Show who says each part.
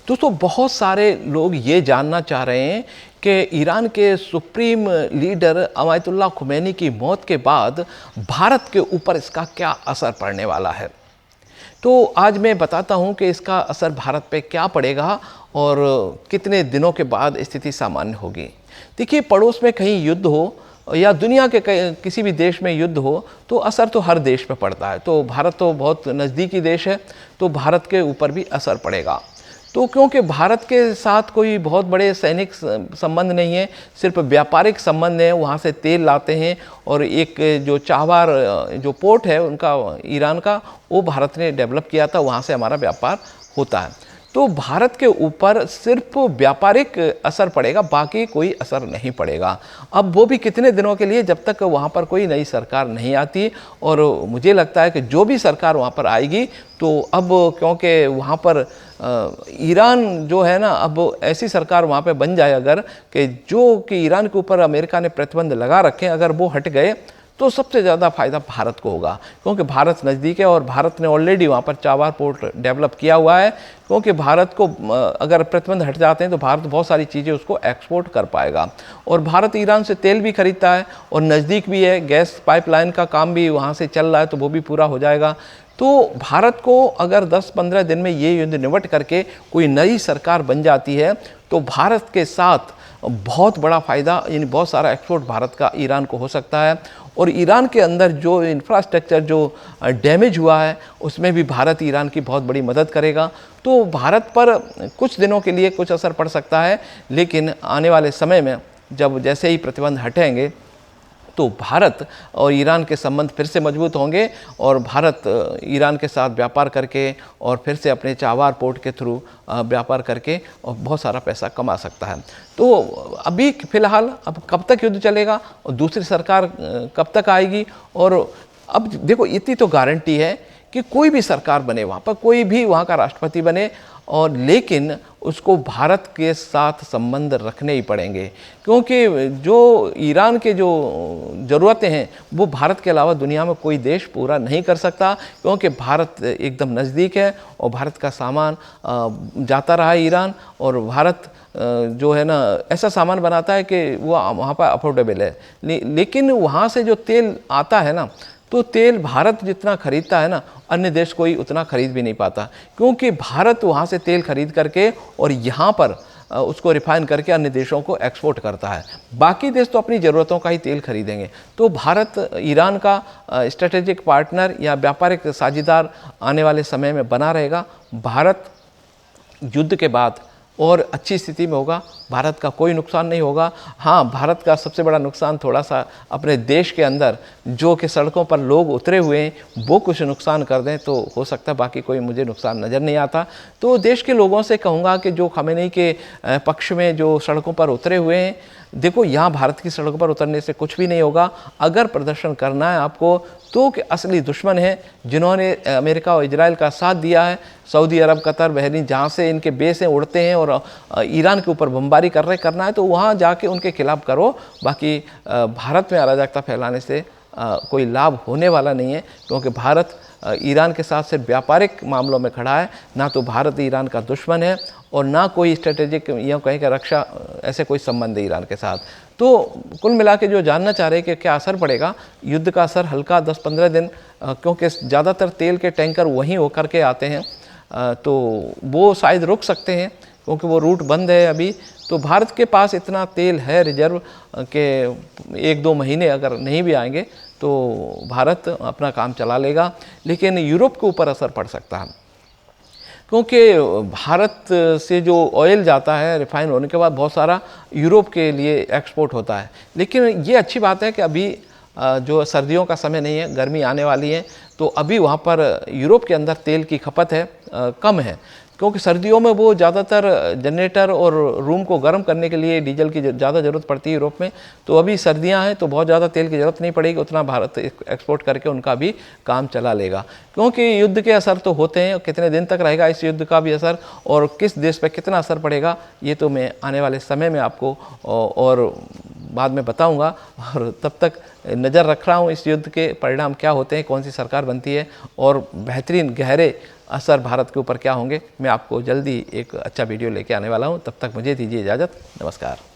Speaker 1: दोस्तों, बहुत सारे लोग ये जानना चाह रहे हैं कि ईरान के सुप्रीम लीडर अयातुल्लाह खुमैनी की मौत के बाद भारत के ऊपर इसका क्या असर पड़ने वाला है। तो आज मैं बताता हूं कि इसका असर भारत पे क्या पड़ेगा और कितने दिनों के बाद स्थिति सामान्य होगी। देखिए, पड़ोस में कहीं युद्ध हो या दुनिया के किसी भी देश में युद्ध हो तो असर तो हर देश पे पड़ता है। तो भारत तो बहुत नज़दीकी देश है, तो भारत के ऊपर भी असर पड़ेगा। तो क्योंकि भारत के साथ कोई बहुत बड़े सैनिक संबंध नहीं है, सिर्फ व्यापारिक संबंध है। वहाँ से तेल लाते हैं और एक जो चाबार जो पोर्ट है उनका, ईरान का, वो भारत ने डेवलप किया था, वहाँ से हमारा व्यापार होता है। तो भारत के ऊपर सिर्फ व्यापारिक असर पड़ेगा, बाकी कोई असर नहीं पड़ेगा। अब वो भी कितने दिनों के लिए, जब तक वहाँ पर कोई नई सरकार नहीं आती। और मुझे लगता है कि जो भी सरकार वहाँ पर आएगी तो अब, क्योंकि वहाँ पर ईरान जो है ना, अब ऐसी सरकार वहाँ पे बन जाए अगर, कि ईरान के ऊपर अमेरिका ने प्रतिबंध लगा रखे हैं, अगर वो हट गए तो सबसे ज़्यादा फायदा भारत को होगा। क्योंकि भारत नज़दीक है और भारत ने ऑलरेडी वहाँ पर चाबार पोर्ट डेवलप किया हुआ है। क्योंकि भारत को अगर प्रतिबंध हट जाते हैं तो भारत बहुत सारी चीज़ें उसको एक्सपोर्ट कर पाएगा। और भारत ईरान से तेल भी खरीदता है और नज़दीक भी है, गैस पाइपलाइन का काम भी वहाँ से चल रहा है, तो वो भी पूरा हो जाएगा। तो भारत को अगर 10-15 दिन में ये युद्ध निपट करके कोई नई सरकार बन जाती है तो भारत के साथ बहुत बड़ा फ़ायदा, यानी बहुत सारा एक्सपोर्ट भारत का ईरान को हो सकता है। और ईरान के अंदर जो इंफ्रास्ट्रक्चर जो डैमेज हुआ है उसमें भी भारत ईरान की बहुत बड़ी मदद करेगा। तो भारत पर कुछ दिनों के लिए कुछ असर पड़ सकता है, लेकिन आने वाले समय में जब जैसे ही प्रतिबंध हटेंगे तो भारत और ईरान के संबंध फिर से मजबूत होंगे और भारत ईरान के साथ व्यापार करके और फिर से अपने चाबार पोर्ट के थ्रू व्यापार करके और बहुत सारा पैसा कमा सकता है। तो अभी फ़िलहाल अब कब तक युद्ध चलेगा और दूसरी सरकार कब तक आएगी, और अब देखो इतनी तो गारंटी है कि कोई भी सरकार बने, वहाँ पर कोई भी वहाँ का राष्ट्रपति बने, और लेकिन उसको भारत के साथ संबंध रखने ही पड़ेंगे। क्योंकि जो ईरान के जो ज़रूरतें हैं वो भारत के अलावा दुनिया में कोई देश पूरा नहीं कर सकता। क्योंकि भारत एकदम नज़दीक है और भारत का सामान जाता रहा है ईरान, और भारत जो है ना ऐसा सामान बनाता है कि वो वहाँ पर अफोर्डेबल है। लेकिन वहाँ से जो तेल आता है ना, तो तेल भारत जितना खरीदता है ना, अन्य देश कोई उतना खरीद भी नहीं पाता। क्योंकि भारत वहाँ से तेल खरीद करके और यहाँ पर उसको रिफाइन करके अन्य देशों को एक्सपोर्ट करता है। बाकी देश तो अपनी ज़रूरतों का ही तेल खरीदेंगे। तो भारत ईरान का स्ट्रेटेजिक पार्टनर या व्यापारिक साझेदार आने वाले समय में बना रहेगा। भारत युद्ध के बाद और अच्छी स्थिति में होगा, भारत का कोई नुकसान नहीं होगा। हाँ, भारत का सबसे बड़ा नुकसान थोड़ा सा अपने देश के अंदर जो कि सड़कों पर लोग उतरे हुए हैं वो कुछ नुकसान कर दें तो हो सकता है, बाकी कोई मुझे नुकसान नज़र नहीं आता। तो देश के लोगों से कहूँगा कि जो खमेनी के पक्ष में जो सड़कों पर उतरे हुए हैं, देखो यहाँ भारत की सड़कों पर उतरने से कुछ भी नहीं होगा। अगर प्रदर्शन करना है आपको तो कि असली दुश्मन है जिन्होंने अमेरिका और इजराइल का साथ दिया है, सऊदी अरब, कतर, बहरीन, जहाँ से इनके बेस हैं, उड़ते हैं और ईरान के ऊपर बमबारी करना है तो वहाँ जाके उनके खिलाफ करो। बाकी भारत में अराजकता फैलाने से कोई लाभ होने वाला नहीं है। क्योंकि भारत ईरान के साथ सिर्फ व्यापारिक मामलों में खड़ा है, ना तो भारत ईरान का दुश्मन है और ना कोई स्ट्रेटेजिक या कहीं का रक्षा ऐसे कोई संबंध है ईरान के साथ। तो कुल मिला के जो जानना चाह रहे हैं कि क्या असर पड़ेगा, युद्ध का असर हल्का 10-15 दिन, क्योंकि ज़्यादातर तेल के टैंकर वहीं होकर के आते हैं, तो वो शायद रुक सकते हैं क्योंकि वो रूट बंद है अभी। तो भारत के पास इतना तेल है रिजर्व के 1-2 महीने अगर नहीं भी आएंगे तो भारत अपना काम चला लेगा। लेकिन यूरोप के ऊपर असर पड़ सकता है, क्योंकि भारत से जो ऑयल जाता है रिफाइन होने के बाद बहुत सारा यूरोप के लिए एक्सपोर्ट होता है। लेकिन ये अच्छी बात है कि अभी जो सर्दियों का समय नहीं है, गर्मी आने वाली है, तो अभी वहाँ पर यूरोप के अंदर तेल की खपत है कम है। क्योंकि सर्दियों में वो ज़्यादातर जनरेटर और रूम को गर्म करने के लिए डीजल की ज़्यादा ज़रूरत पड़ती है यूरोप में। तो अभी सर्दियां हैं तो बहुत ज़्यादा तेल की ज़रूरत नहीं पड़ेगी, उतना भारत एक्सपोर्ट करके उनका भी काम चला लेगा। क्योंकि युद्ध के असर तो होते हैं, कितने दिन तक रहेगा इस युद्ध का भी असर और किस देश पर कितना असर पड़ेगा ये तो मैं आने वाले समय में आपको और बाद में बताऊंगा। और तब तक नज़र रख रहा हूँ इस युद्ध के परिणाम क्या होते हैं, कौन सी सरकार बनती है और बेहतरीन गहरे असर भारत के ऊपर क्या होंगे, मैं आपको जल्दी एक अच्छा वीडियो लेके आने वाला हूँ। तब तक मुझे दीजिए इजाज़त। नमस्कार।